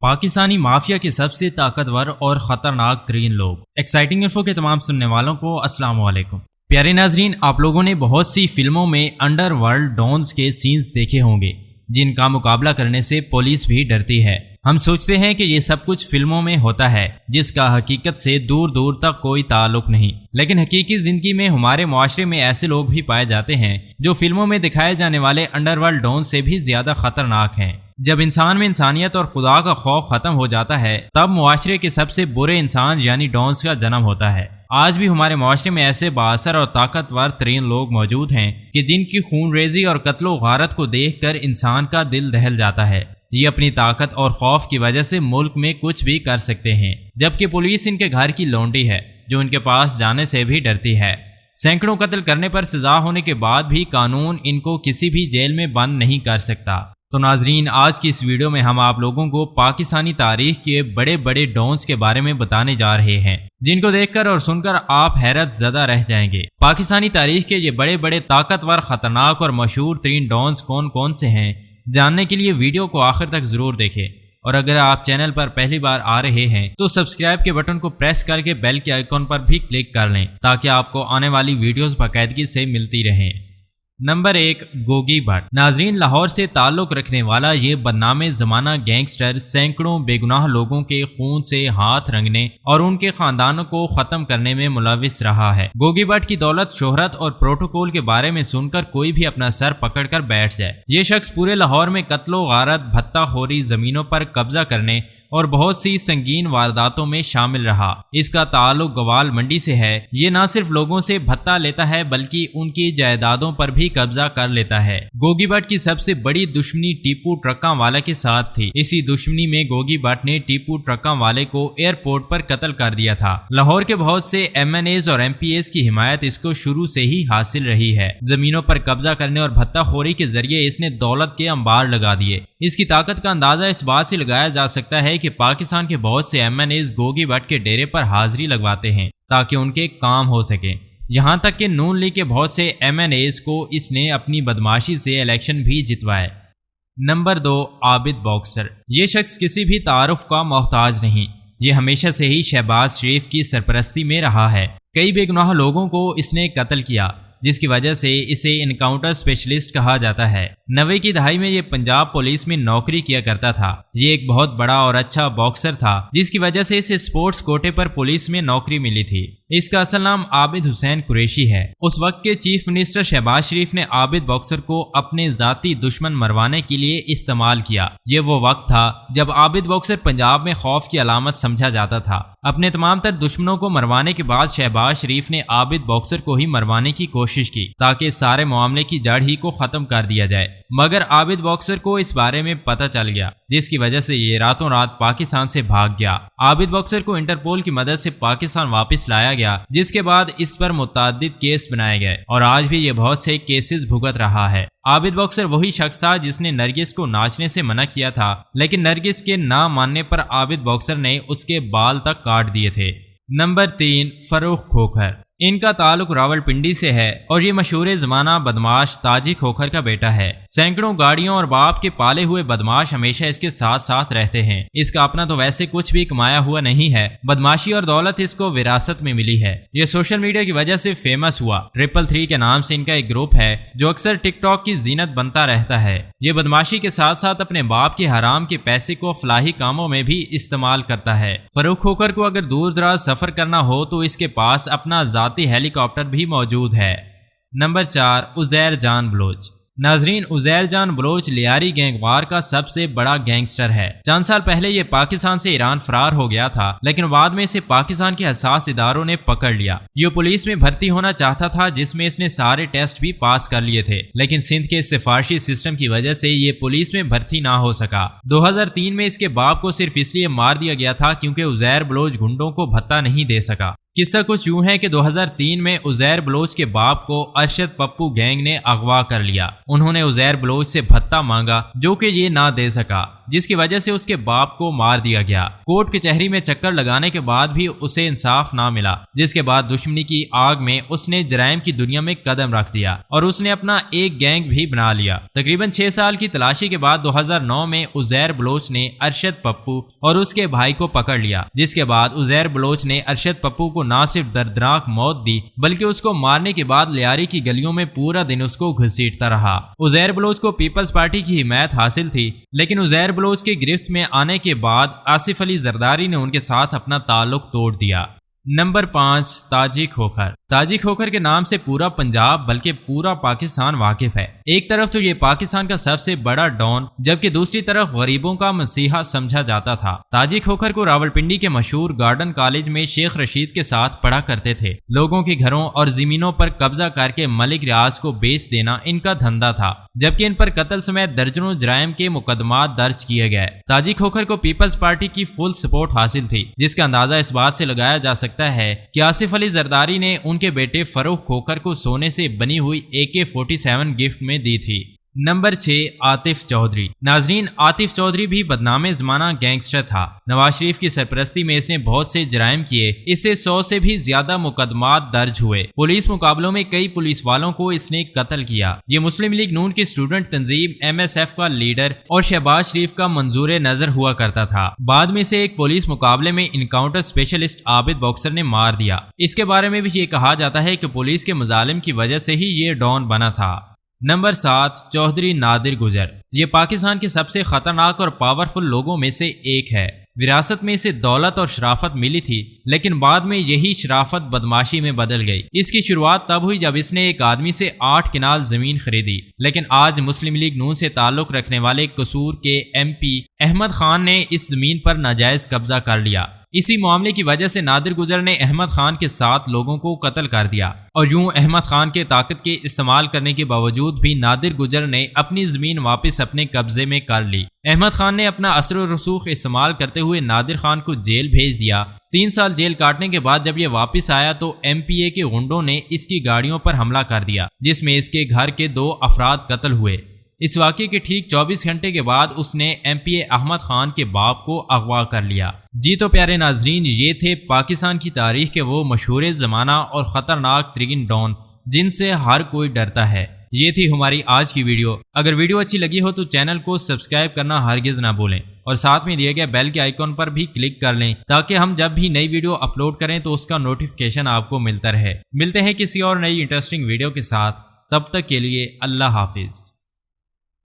Pakistani mafia کے سب سے طاقتور اور خطرناک ترین لوگ۔ ایکسائٹنگ انفو کے تمام سننے والوں کو السلام علیکم۔ پیارے ناظرین، آپ لوگوں نے بہت سی فلموں میں انڈر ورلڈ ڈونز کے سینز دیکھے ہوں گے جن کا مقابلہ کرنے سے پولیس بھی ڈرتی ہے۔ ہم سوچتے ہیں کہ یہ سب کچھ فلموں میں ہوتا ہے جس کا حقیقت سے دور دور تک کوئی تعلق نہیں، لیکن حقیقی زندگی میں ہمارے معاشرے میں ایسے لوگ بھی پائے جاتے ہیں جو فلموں میں دکھائے جانے والے انڈر ورلڈ ڈون سے بھی زیادہ خطرناک ہیں۔ جب انسان میں انسانیت اور خدا کا خوف ختم ہو جاتا ہے تب معاشرے کے سب سے برے انسان یعنی ڈونز کا جنم ہوتا ہے۔ آج بھی ہمارے معاشرے میں ایسے بااثر اور طاقتور ترین لوگ موجود ہیں کہ جن کی خون ریزی اور قتل و غارت کو دیکھ کر انسان کا دل دہل جاتا ہے۔ یہ اپنی طاقت اور خوف کی وجہ سے ملک میں کچھ بھی کر سکتے ہیں، جبکہ پولیس ان کے گھر کی لونڈی ہے جو ان کے پاس جانے سے بھی ڈرتی ہے۔ سینکڑوں قتل کرنے پر سزا ہونے کے بعد بھی قانون ان کو کسی بھی جیل میں بند نہیں کر سکتا۔ تو ناظرین، آج کی اس ویڈیو میں ہم آپ لوگوں کو پاکستانی تاریخ کے بڑے بڑے ڈونز کے بارے میں بتانے جا رہے ہیں جن کو دیکھ کر اور سن کر آپ حیرت زدہ رہ جائیں گے۔ پاکستانی تاریخ کے یہ بڑے بڑے طاقتور، خطرناک اور مشہور ترین ڈونز کون کون سے ہیں، جاننے کے لیے ویڈیو کو آخر تک ضرور دیکھیں، اور اگر آپ چینل پر پہلی بار آ رہے ہیں تو سبسکرائب کے بٹن کو پریس کر کے بیل کے آئیکن پر بھی کلک کر لیں تاکہ آپ کو آنے والی ویڈیوز باقاعدگی سے ملتی رہیں۔ نمبر 1، گوگی بھٹ۔ ناظرین، لاہور سے تعلق رکھنے والا یہ بدنام زمانہ گینگسٹر سینکڑوں بے گناہ لوگوں کے خون سے ہاتھ رنگنے اور ان کے خاندانوں کو ختم کرنے میں ملوث رہا ہے۔ گوگی بھٹ کی دولت، شہرت اور پروٹوکول کے بارے میں سن کر کوئی بھی اپنا سر پکڑ کر بیٹھ جائے۔ یہ شخص پورے لاہور میں قتل و غارت، بھتہ خوری، زمینوں پر قبضہ کرنے اور بہت سی سنگین وارداتوں میں شامل رہا۔ اس کا تعلق گوال منڈی سے ہے۔ یہ نہ صرف لوگوں سے بھتہ لیتا ہے بلکہ ان کی جائیدادوں پر بھی قبضہ کر لیتا ہے۔ گوگی بھٹ کی سب سے بڑی دشمنی ٹیپو ٹرکاں والا کے ساتھ تھی۔ اسی دشمنی میں گوگی بھٹ نے ٹیپو ٹرکاں والے کو ایئرپورٹ پر قتل کر دیا تھا۔ لاہور کے بہت سے MNAs اور MPs کی حمایت اس کو شروع سے ہی حاصل رہی ہے۔ زمینوں پر قبضہ کرنے اور بھتہ خوری کے ذریعے اس نے دولت کے انبار لگا دیے۔ اس کی طاقت کا اندازہ اس بات سے لگایا جا سکتا ہے کہ پاکستان کے بہت سے MNAs گوگی بھٹ کے ڈیرے پر حاضری لگواتے ہیں تاکہ ان کے کام ہو سکیں۔ یہاں تک کہ نون لیگ کے بہت سے MNAs کو اس نے اپنی بدماشی سے الیکشن بھی جتوائے۔ نمبر 2، عابد باکسر۔ یہ شخص کسی بھی تعارف کا محتاج نہیں۔ یہ ہمیشہ سے ہی شہباز شریف کی سرپرستی میں رہا ہے۔ کئی بے گناہ لوگوں کو اس نے قتل کیا جس کی وجہ سے اسے انکاؤنٹر اسپیشلسٹ کہا جاتا ہے۔ 90 کی دہائی میں یہ پنجاب پولیس میں نوکری کیا کرتا تھا۔ یہ ایک بہت بڑا اور اچھا باکسر تھا جس کی وجہ سے اسے سپورٹس کوٹے پر پولیس میں نوکری ملی تھی۔ اس کا اصل نام عابد حسین قریشی ہے۔ اس وقت کے چیف منسٹر شہباز شریف نے عابد باکسر کو اپنے ذاتی دشمن مروانے کے لیے استعمال کیا۔ یہ وہ وقت تھا جب عابد باکسر پنجاب میں خوف کی علامت سمجھا جاتا تھا۔ اپنے تمام تر دشمنوں کو مروانے کے بعد شہباز شریف نے عابد باکسر کو ہی مروانے کی کوشش کی تاکہ سارے معاملے کی جڑ ہی کو ختم کر دیا جائے، مگر عابد باکسر کو اس بارے میں پتہ چل گیا جس کی وجہ سے یہ راتوں رات پاکستان سے بھاگ گیا۔ عابد باکسر کو انٹرپول کی مدد سے پاکستان واپس لایا گیا جس کے بعد اس پر متعدد کیس بنائے گئے اور آج بھی یہ بہت سے کیسز بھگت رہا ہے۔ عابد باکسر وہی شخص تھا جس نے نرگس کو ناچنے سے منع کیا تھا، لیکن نرگس کے نہ ماننے پر عابد باکسر نے اس کے بال تک کاٹ دیے تھے۔ نمبر 3، فروخ کھوکھر۔ ان کا تعلق راولپنڈی سے ہے اور یہ مشہور زمانہ بدماش تاجی کھوکھر کا بیٹا ہے۔ سینکڑوں گاڑیوں اور باپ کے پالے ہوئے بدماش ہمیشہ اس کے ساتھ ساتھ رہتے ہیں۔ اس کا اپنا تو ویسے کچھ بھی کمایا ہوا نہیں ہے، بدماشی اور دولت اس کو وراثت میں ملی ہے۔ یہ سوشل میڈیا کی وجہ سے فیمس ہوا۔ 333 کے نام سے ان کا ایک گروپ ہے جو اکثر ٹک ٹاک کی زینت بنتا رہتا ہے۔ یہ بدماشی کے ساتھ ساتھ اپنے باپ کے حرام کے پیسے کو فلاحی کاموں میں بھی استعمال کرتا ہے۔ فروخ کھوکھر کو اگر دور دراز سفر کرنا ہو تو اس کے پاس اپنا ذاتی ہیلی کاپٹر بھی موجود ہے۔ نمبر 4، عزیر جان بلوچ۔ ناظرین، عزیر جان بلوچ لیاری گینگ وار کا سب سے بڑا گینگسٹر ہے۔ چند سال پہلے یہ پاکستان سے ایران فرار ہو گیا تھا، لیکن بعد میں اسے پاکستان کے حساس اداروں نے پکڑ لیا۔ یہ پولیس میں بھرتی ہونا چاہتا تھا جس میں اس نے سارے ٹیسٹ بھی پاس کر لیے تھے، لیکن سندھ کے سفارشی سسٹم کی وجہ سے یہ پولیس میں بھرتی نہ ہو سکا۔ 2003 میں اس کے باپ کو صرف اس لیے مار دیا گیا تھا کیونکہ عزیر بلوچ گنڈوں کو بھتہ نہیں دے سکا۔ قصہ کچھ یوں ہے کہ 2003 میں عزیر بلوچ کے باپ کو ارشد پپو گینگ نے اغوا کر لیا۔ انہوں نے عزیر بلوچ سے بھتہ مانگا جو کہ یہ نہ دے سکا، جس کی وجہ سے اس کے باپ کو مار دیا گیا۔ کورٹ کچہری میں چکر لگانے کے بعد بھی اسے انصاف نہ ملا، جس کے بعد دشمنی کی آگ میں اس نے جرائم کی دنیا میں قدم رکھ دیا اور اس نے اپنا ایک گینگ بھی بنا لیا۔ تقریباً 6 سال کی تلاشی کے بعد 2009 میں عزیر بلوچ نے ارشد پپو اور اس کے بھائی کو پکڑ لیا، جس کے بعد عزیر بلوچ نے ارشد پپو کو نہ صرف دردناک موت دی بلکہ اس کو مارنے کے بعد لیاری کی گلیوں میں پورا دن اس کو گھسیٹتا رہا۔ عزیر بلوچ کو پیپلز پارٹی کی حمایت حاصل تھی، لیکن عزیر بلوچ کے گرفت میں آنے کے بعد آصف علی زرداری نے ان کے ساتھ اپنا تعلق توڑ دیا۔ نمبر 5، تاجی کھوکھر۔ تاجی کھوکھر کے نام سے پورا پنجاب بلکہ پورا پاکستان واقف ہے۔ ایک طرف تو یہ پاکستان کا سب سے بڑا ڈان، جبکہ دوسری طرف غریبوں کا مسیحا سمجھا جاتا تھا۔ تاجی کھوکھر کو راولپنڈی کے مشہور گارڈن کالج میں شیخ رشید کے ساتھ پڑھا کرتے تھے۔ لوگوں کے گھروں اور زمینوں پر قبضہ کر کے ملک ریاض کو بیچ دینا ان کا دھندا تھا، جبکہ ان پر قتل سمیت درجنوں جرائم کے مقدمات درج کیے گئے۔ تاجی کھوکھر کو پیپلز پارٹی کی فل سپورٹ حاصل تھی، جس کا اندازہ اس بات سے لگایا جا سکتا ہے کہ آصف علی زرداری نے ان کے بیٹے فروخ کھوکھر کو سونے سے بنی ہوئی AK-47 گفٹ میں دی تھی۔ نمبر 6، عاطف چودھری۔ ناظرین، عاطف چودھری بھی بدنام زمانہ گینگسٹر تھا۔ نواز شریف کی سرپرستی میں اس نے بہت سے جرائم کیے، اس سے 100 سے بھی زیادہ مقدمات درج ہوئے۔ پولیس مقابلوں میں کئی پولیس والوں کو اس نے قتل کیا۔ یہ مسلم لیگ نون کی اسٹوڈنٹ تنظیم MSF کا لیڈر اور شہباز شریف کا منظور نظر ہوا کرتا تھا۔ بعد میں سے ایک پولیس مقابلے میں انکاؤنٹر اسپیشلسٹ عابد باکسر نے مار دیا۔ اس کے بارے میں بھی یہ کہا جاتا ہے کہ پولیس کے مظالم کی وجہ سے ہی یہ ڈان بنا تھا۔ نمبر 7، چودھری نادر گجر۔ یہ پاکستان کے سب سے خطرناک اور پاورفل لوگوں میں سے ایک ہے۔ وراثت میں اسے دولت اور شرافت ملی تھی، لیکن بعد میں یہی شرافت بدماشی میں بدل گئی۔ اس کی شروعات تب ہوئی جب اس نے ایک آدمی سے 8 کنال زمین خریدی، لیکن آج مسلم لیگ نون سے تعلق رکھنے والے قصور کے MP احمد خان نے اس زمین پر ناجائز قبضہ کر لیا۔ اسی معاملے کی وجہ سے نادر گجر نے احمد خان کے 7 لوگوں کو قتل کر دیا، اور یوں احمد خان کے طاقت کے استعمال کرنے کے باوجود بھی نادر گجر نے اپنی زمین واپس اپنے قبضے میں کر لی۔ احمد خان نے اپنا اثر و رسوخ استعمال کرتے ہوئے نادر خان کو جیل بھیج دیا۔ 3 سال جیل کاٹنے کے بعد جب یہ واپس آیا تو MPA کے غنڈوں نے اس کی گاڑیوں پر حملہ کر دیا، جس میں اس کے گھر کے 2 افراد قتل ہوئے۔ اس واقعے کے ٹھیک 24 گھنٹے کے بعد اس نے MPA احمد خان کے باپ کو اغوا کر لیا۔ جی تو پیارے ناظرین، یہ تھے پاکستان کی تاریخ کے وہ مشہور زمانہ اور خطرناک ترین ڈان جن سے ہر کوئی ڈرتا ہے۔ یہ تھی ہماری آج کی ویڈیو۔ اگر ویڈیو اچھی لگی ہو تو چینل کو سبسکرائب کرنا ہرگز نہ بھولیں، اور ساتھ میں دیے گئے بیل کے آئیکن پر بھی کلک کر لیں تاکہ ہم جب بھی نئی ویڈیو اپلوڈ کریں تو اس کا نوٹیفیکیشن آپ کو ملتا رہے۔ ملتے ہیں کسی اور نئی انٹرسٹنگ ویڈیو کے ساتھ، تب تک کے لیے اللہ حافظ۔